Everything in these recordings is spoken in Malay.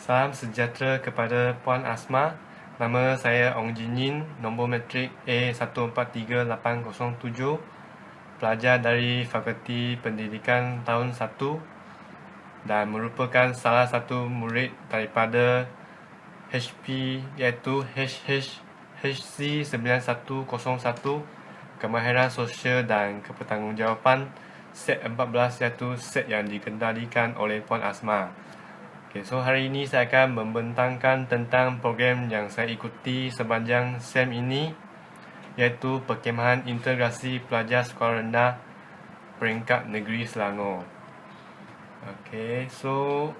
Salam sejahtera kepada Puan Asma. Nama saya Ong Jin Yin, nombor matrik A143807, pelajar dari Fakulti Pendidikan tahun 1 dan merupakan salah satu murid daripada HP iaitu HC9101, Kemahiran Sosial dan Kebertanggungjawapan set 14, iaitu set yang dikendalikan oleh Puan Asma. Okay, so hari ini saya akan membentangkan tentang program yang saya ikuti sepanjang SEM ini, iaitu Perkhemahan Integrasi Pelajar Sekolah Rendah Peringkat Negeri Selangor. Okay, so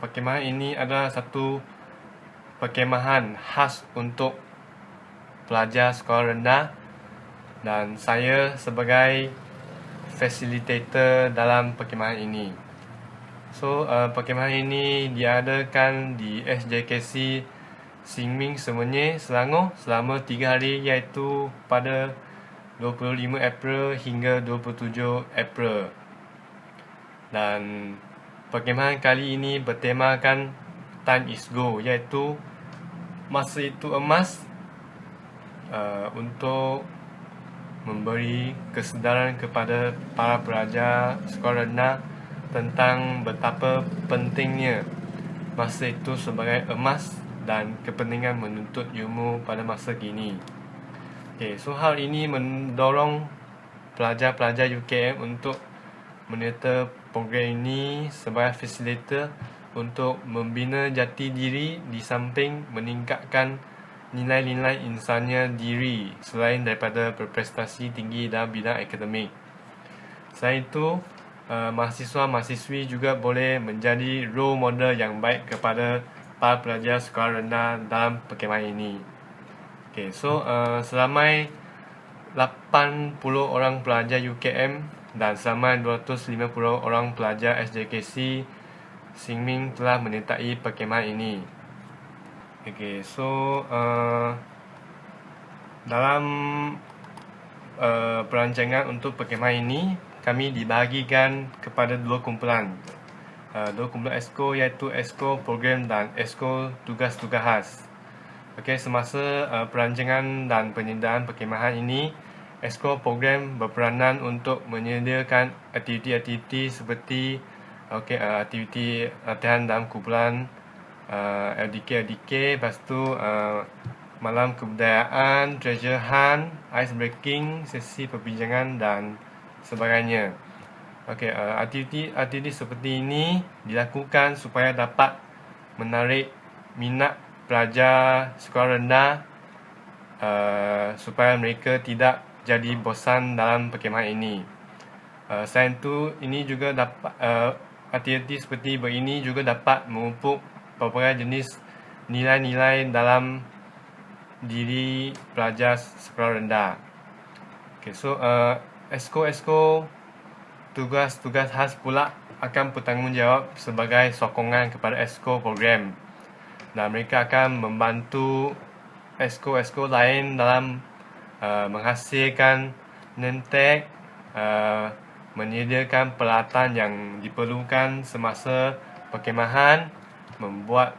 perkhemahan ini adalah satu perkhemahan khas untuk pelajar sekolah rendah dan saya sebagai fasilitator dalam perkhemahan ini. So, perkhemahan ini diadakan di SJKC Xingming Semenyih, Selangor selama 3 hari, iaitu pada 25 April hingga 27 April. Dan perkhemahan kali ini bertemakan Time is Go, iaitu masa itu emas, untuk memberi kesedaran kepada para pelajar sekolah rendah tentang betapa pentingnya masa itu sebagai emas dan kepentingan menuntut ilmu pada masa kini. Okay, so hal ini mendorong pelajar-pelajar UKM untuk menyerta program ini sebagai fasilitator untuk membina jati diri di samping meningkatkan nilai-nilai insannya diri selain daripada berprestasi tinggi dalam bidang akademik. Selain itu, mahasiswa-mahasiswi juga boleh menjadi role model yang baik kepada para pelajar sekolah rendah dalam perkhemahan ini. Okay, so seramai 80 orang pelajar UKM dan seramai 250 orang pelajar SJKC Xingming telah menyertai perkhemahan ini. Okay, so dalam perancangan untuk perkhemahan ini, kami dibahagikan kepada dua kumpulan. Dua kumpulan ESCO, iaitu ESCO Program dan ESCO Tugas-Tugas Khas. Okay, semasa perancangan dan penyediaan perkhemahan ini, ESCO Program berperanan untuk menyediakan aktiviti-aktiviti seperti aktiviti latihan dalam kumpulan LDK, lepas tu malam kebudayaan, treasure hunt, ice breaking, sesi perbincangan dan sebagainya. Okay, aktiviti seperti ini dilakukan supaya dapat menarik minat pelajar sekolah rendah, supaya mereka tidak jadi bosan dalam perkhemahan ini. Selain itu, ini juga dapat aktiviti seperti begini juga dapat memupuk pelbagai jenis nilai-nilai dalam diri pelajar sekolah rendah. Okay, so ESCO tugas-tugas khas pula akan bertanggungjawab sebagai sokongan kepada ESCO program, dan mereka akan membantu ESCO lain dalam menghasilkan name tag, menyediakan peralatan yang diperlukan semasa perkhemahan, membuat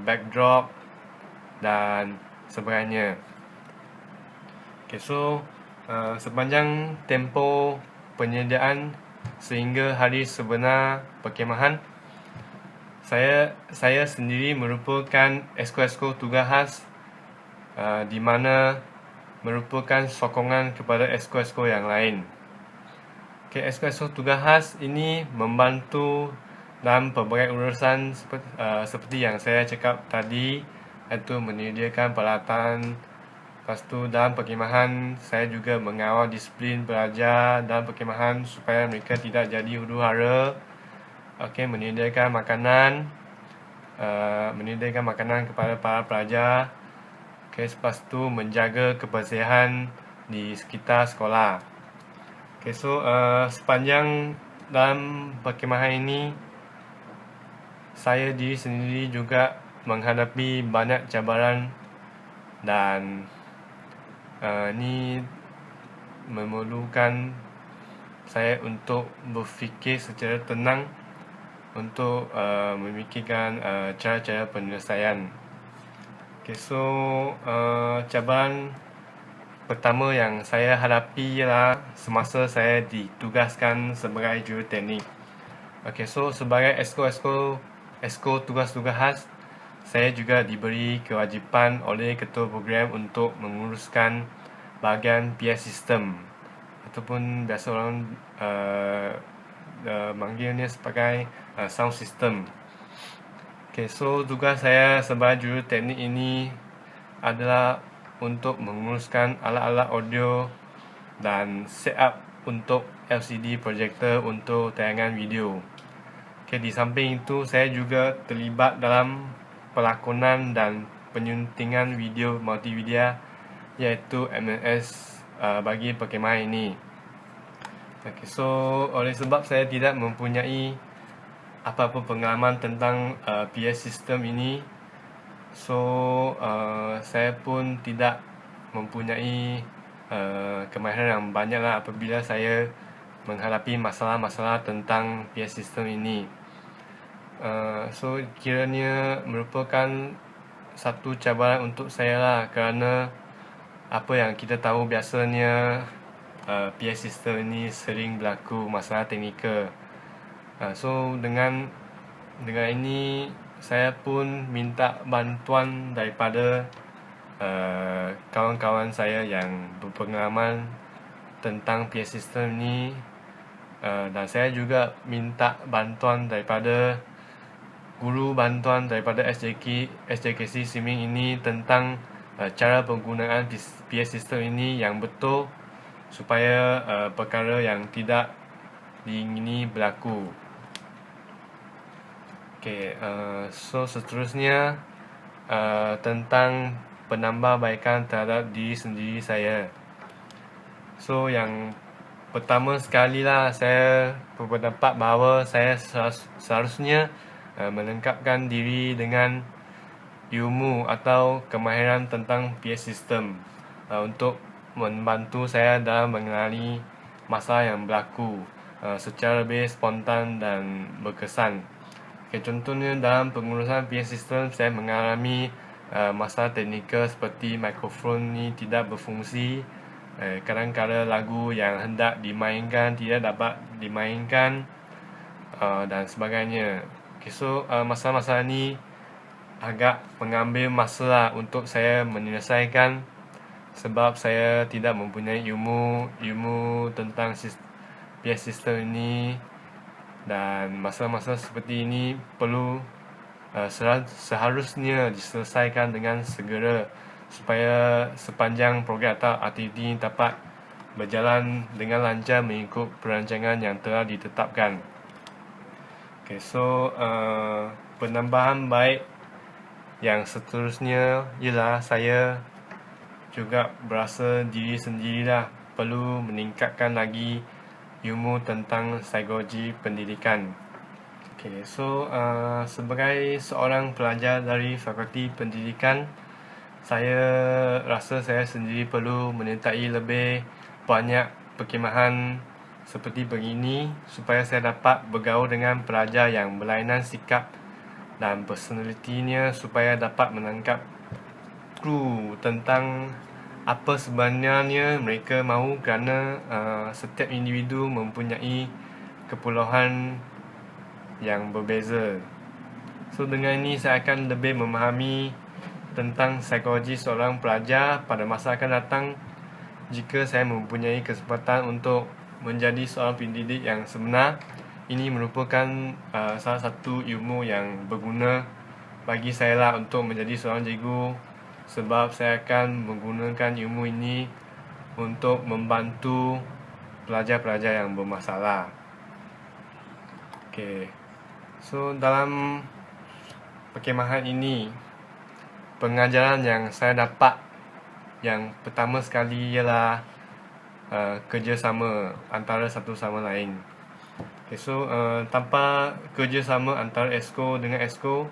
backdrop dan sebagainya. Okay, so sepanjang tempoh penyediaan sehingga hari sebenar perkhemahan, saya sendiri merupakan ESCO tugas khas, di mana merupakan sokongan kepada ESCO yang lain. Okay, ESCO tugas khas ini membantu dalam pelbagai urusan seperti yang saya cakap tadi, iaitu menyediakan peralatan. Lepas tu dalam perkhemahan, saya juga mengawal disiplin pelajar dalam perkhemahan supaya mereka tidak jadi huru-hara. Okay, menyediakan makanan kepada para pelajar. Okay, lepas tu menjaga kebersihan di sekitar sekolah. Okay, so sepanjang dalam perkhemahan ini, saya diri sendiri juga menghadapi banyak cabaran, dan ini memerlukan saya untuk berfikir secara tenang untuk memikirkan cara-cara penyelesaian. Okay, so cabaran pertama yang saya hadapi ialah semasa saya ditugaskan sebagai juruteknik. Okay, so sebagai esko tugas-tugas khas, saya juga diberi kewajipan oleh ketua program untuk menguruskan bahagian PA system, ataupun biasa orang manggilnya sebagai sound system. Okay, so tugas saya sebagai juruteknik ini adalah untuk menguruskan alat-alat audio dan set up untuk LCD projector untuk tayangan video. Okay, di samping itu saya juga terlibat dalam pelakonan dan penyuntingan video multimedia, iaitu MNS bagi perkhemahan ini. Okay, so oleh sebab saya tidak mempunyai apa-apa pengalaman tentang PA system ini, so saya pun tidak mempunyai kemahiran yang banyak lah apabila saya menghadapi masalah-masalah tentang PA system ini. So kiranya merupakan satu cabaran untuk saya lah, kerana apa yang kita tahu biasanya PA system ini sering berlaku masalah teknikal. So dengan ini saya pun minta bantuan daripada kawan-kawan saya yang berpengalaman tentang PA system ini, dan saya juga minta bantuan daripada guru bantuan daripada SJKC Siming ini tentang cara penggunaan PA system ini yang betul, supaya perkara yang tidak diingini berlaku. Okay, so seterusnya tentang penambahbaikan terhadap diri sendiri saya. So yang pertama sekali lah, saya berpendapat bahawa saya seharusnya melengkapkan diri dengan ilmu atau kemahiran tentang PA system untuk membantu saya dalam mengenali masalah yang berlaku secara lebih spontan dan berkesan. Okay, contohnya dalam pengurusan PA system, saya mengalami masalah teknikal seperti mikrofon ni tidak berfungsi, kadang-kadang lagu yang hendak dimainkan tidak dapat dimainkan, dan sebagainya. Okay, so masalah-masalah ni agak mengambil masa untuk saya menyelesaikan, sebab saya tidak mempunyai ilmu tentang PA system ini, dan masalah-masalah seperti ini perlu seharusnya diselesaikan dengan segera, supaya sepanjang program atau aktiviti dapat berjalan dengan lancar mengikut perancangan yang telah ditetapkan. Okay, so penambahan baik yang seterusnya ialah saya juga berasa diri sendirilah perlu meningkatkan lagi ilmu tentang psikologi pendidikan. Okay, so sebagai seorang pelajar dari Fakulti Pendidikan, saya rasa saya sendiri perlu menyertai lebih banyak perkhemahan seperti begini, supaya saya dapat bergaul dengan pelajar yang berlainan sikap dan personalitinya, supaya dapat menangkap clue tentang apa sebenarnya mereka mahu, kerana setiap individu mempunyai keperluan yang berbeza. So dengan ini saya akan lebih memahami tentang psikologi seorang pelajar pada masa akan datang, jika saya mempunyai kesempatan untuk menjadi seorang pendidik yang sebenar. Ini merupakan salah satu ilmu yang berguna bagi saya lah untuk menjadi seorang cikgu, sebab saya akan menggunakan ilmu ini untuk membantu pelajar-pelajar yang bermasalah. Okay, so dalam perkhemahan ini, pengajaran yang saya dapat yang pertama sekali ialah kerjasama antara satu sama lain. Okay, so tanpa kerjasama antara esko dengan esko,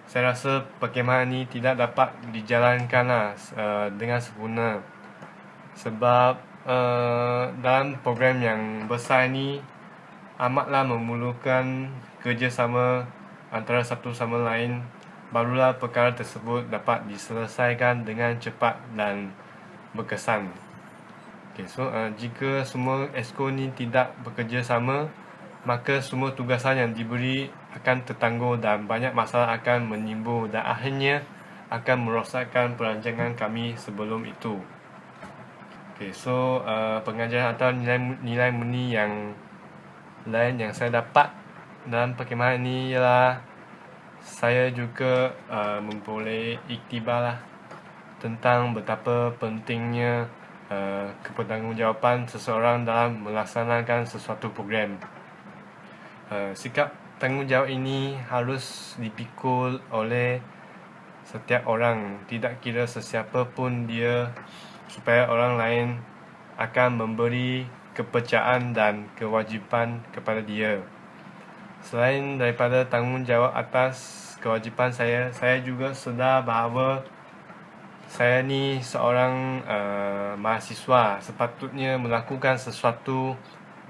saya rasa perkhemahan ini tidak dapat dijalankan dengan sempurna. Sebab dalam program yang besar ini, amatlah memerlukan kerjasama antara satu sama lain, barulah perkara tersebut dapat diselesaikan dengan cepat dan berkesan. So jika semua exco ni tidak bekerja sama, maka semua tugasan yang diberi akan tertangguh dan banyak masalah akan menimbul dan akhirnya akan merosakkan perancangan kami sebelum itu. So pengajaran atau nilai murni yang lain yang saya dapat dalam perkhemahan ini ialah saya juga memperoleh iktibar lah tentang betapa pentingnya kebertanggungjawaban seseorang dalam melaksanakan sesuatu program. Sikap tanggungjawab ini harus dipikul oleh setiap orang, tidak kira sesiapa pun dia, supaya orang lain akan memberi kepercayaan dan kewajipan kepada dia. Selain daripada tanggungjawab atas kewajipan saya juga sedar bahawa saya ni seorang mahasiswa, sepatutnya melakukan sesuatu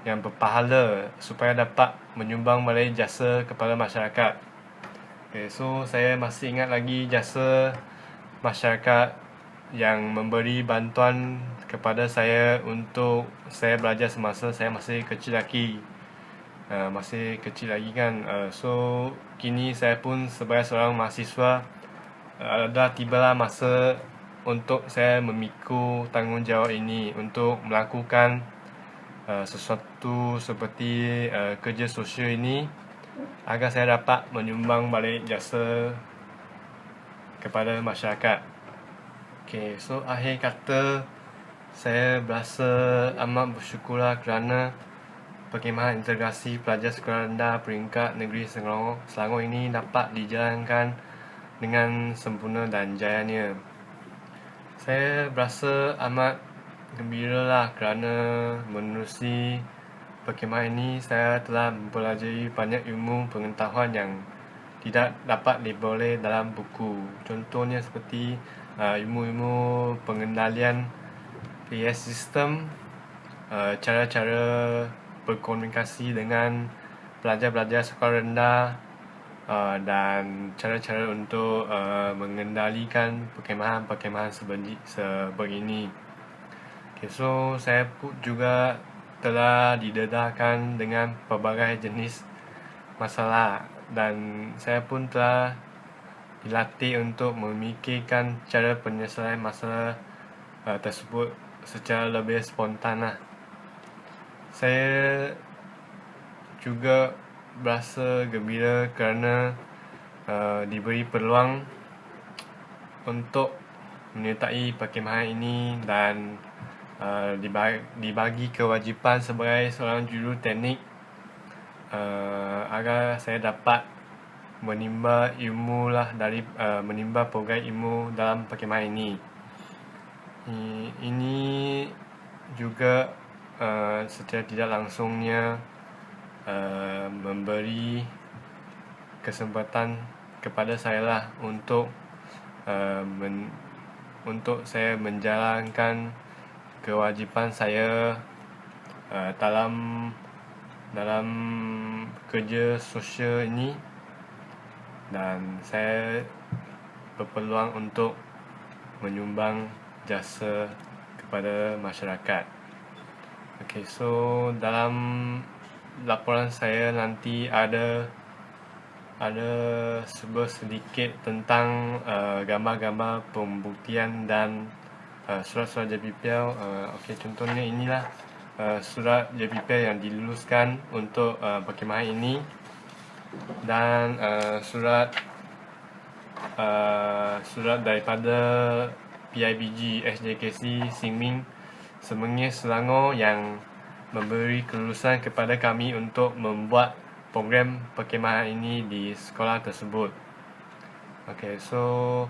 yang berpahala supaya dapat menyumbang balik jasa kepada masyarakat. So saya masih ingat lagi jasa masyarakat yang memberi bantuan kepada saya untuk saya belajar semasa saya masih kecil lagi. So kini saya pun sebagai seorang mahasiswa, dah tibalah masa untuk saya memikul tanggungjawab ini untuk melakukan sesuatu seperti kerja sosial ini agar saya dapat menyumbang balik jasa kepada masyarakat. So akhir kata, saya berasa amat bersyukurlah kerana perkhemahan integrasi pelajar sekolah rendah peringkat negeri Selangor ini dapat dijalankan dengan sempurna dan jayanya. Saya berasa amat gembira lah kerana menerusi perkhemahan ini saya telah mempelajari banyak ilmu pengetahuan yang tidak dapat diperoleh dalam buku. Contohnya seperti ilmu-ilmu pengendalian PAS sistem, cara-cara berkomunikasi dengan pelajar-pelajar sekolah rendah, dan cara-cara untuk mengendalikan perkhemahan sebegini. So saya pun juga telah didedahkan dengan pelbagai jenis masalah dan saya pun telah dilatih untuk memikirkan cara penyelesaian masalah tersebut secara lebih spontan lah. Saya juga berasa gembira kerana diberi peluang untuk menyertai perkhemahan ini dan dibagi kewajipan sebagai seorang juru teknik agar saya dapat menimba ilmu lah dari menimba program ilmu dalam perkhemahan ini. Ini juga secara tidak langsungnya memberi kesempatan kepada saya lah untuk saya menjalankan kewajipan saya dalam kerja sosial ini, dan saya berpeluang untuk menyumbang jasa kepada masyarakat. So dalam laporan saya nanti ada sedikit tentang gambar-gambar pembuktian dan surat-surat JPPL. Contohnya inilah surat JPPL yang diluluskan untuk perkhemahan ini, dan surat daripada PIBG SJKC Singming Semengis Selangor yang memberi kelulusan kepada kami untuk membuat program perkhemahan ini di sekolah tersebut. So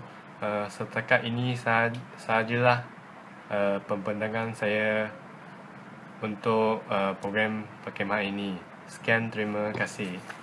setakat ini sahajalah pembentangan saya untuk program perkhemahan ini. Sekian, terima kasih.